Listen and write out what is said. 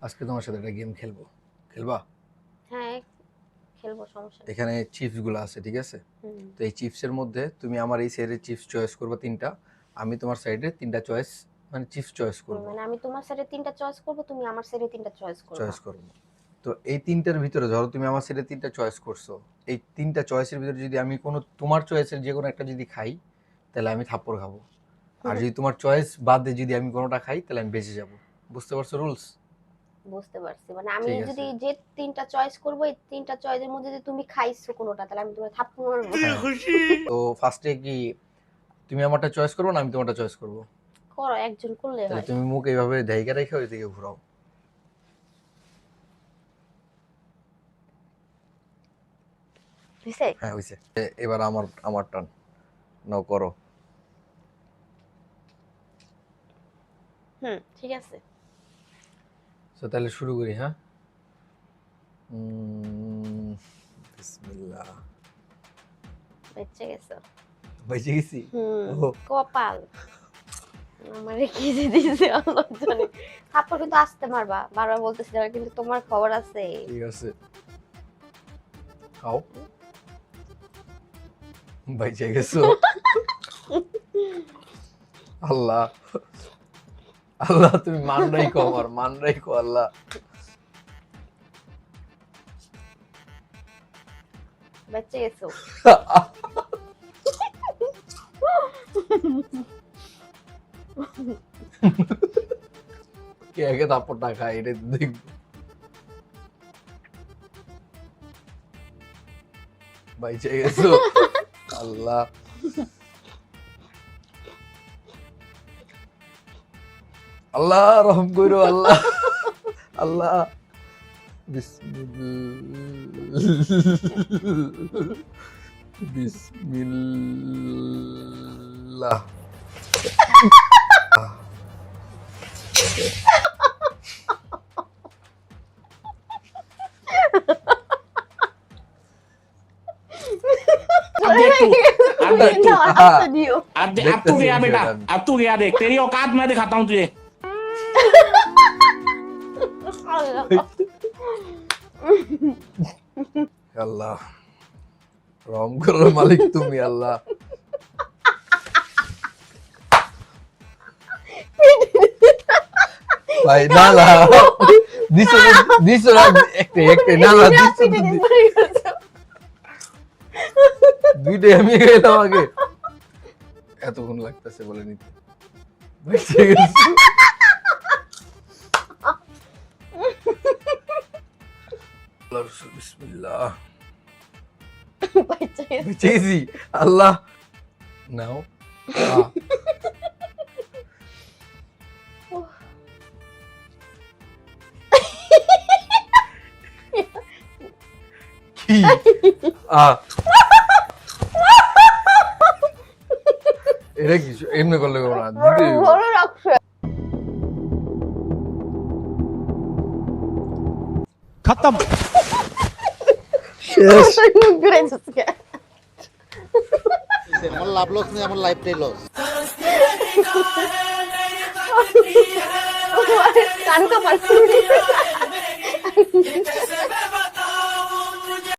আজকে তোমার সাথে একটা গেম খেলবো, খেলবা? হ্যাঁ খেলবো, সমস্যা নেই। এখানে চিপস গুলো আছে, ঠিক আছে? তো এই চিপসের মধ্যে তুমি আমার এই সাইডের চিপস চয়েস করবে তিনটা, আমি তোমার সাইডে তিনটা চয়েস মানে চিপস চয়েস করব। মানে আমি তোমার সাইডে তিনটা চয়েস করব, তুমি আমার সাইডে তিনটা চয়েস করবে। চয়েস করব। তো এই তিনটার ভিতরে ধরো তুমি আমার সাইডে তিনটা চয়েস করছো, এই তিনটা চয়েসের ভিতরে যদি আমি কোনো তোমার চয়েসের যে কোনো একটা যদি খাই তাহলে আমি থাপ্পড় খাবো, আর যদি তোমার চয়েস বাদে যদি আমি কোনোটা খাই তাহলে আমি বেঁচে যাব। বুঝতে পারছো রুলস? বুঝতে পারছি, মানে আমি ঠিক আছে। যদি যে তিনটা চয়েস করব, এই তিনটা চয়েসের মধ্যে যদি তুমি খাইছো কোনোটা, তাহলে আমি তোমার থাপ্পড় মারবো। তো ফার্স্টে কি তুমি আমারটা চয়েস করবে না আমি তোমারটা চয়েস করব? করো, একজন করলে তাহলে হয়। তুমি মুখ এইভাবে ঢাইকা রেখে ওইদিকে ঘোরাও। হইছে? হ্যাঁ হইছে। এবার আমার আমার টার্ন, নাও করো। ঠিক আছে। তো তাহলে শুরু করি। হ্যাঁ, বিসমিল্লাহ। বেঁচে গেছো। বেঁচে গেছি। কপাল আমারে কি যে দিছে আল্লাহ জানে। থাপ্পড় কিন্তু আস্তে মারবা, বারবার বলতেছি না, কিন্তু তোমার খবর আছে। ঠিক আছে, খাও। বেঁচে গেছো। আল্লাহ আল্লাহ, তুমি মান রাখো, আমার মান রাখো আল্লাহ। বেঁচে গেছো। কে আগে থাপ্পড়টা খায় এটা দেখবো। বেঁচে গেছো। আল্লাহ আল্লাহ রহম করো আল্লাহ। আল্লাহ বিসমিল্লাহ। अब देख तू अब देख तू আস্তে দিও। अब तू गया बेटा, अब तू गया, देख तेरी औकात मैं दिखाता हूँ तुझे। আল্লাহ আল্লাহ রহম করো মালিক তুমি আল্লাহ। ভাই না না দিছো দিছো না, একটা একটা না না দিছো দুইটাই আমি খেলাম আগে, এতক্ষণ লাগতেছে বলে নিতে। বেঁচে গেছি। আল্লাহ রাসূল বিসমিল্লাহ। বেঁচে গেছো। বেঁচে গেছি আল্লাহ। নাও কি এটা কি এমনি করলে করবো না, দিতে হইব। বড় রাখছো। खत्म। শেষ। ঘুরে যাচ্ছে। আমার লাভ লস নেই, আমার লাইফটাই লস। কান কাপাল।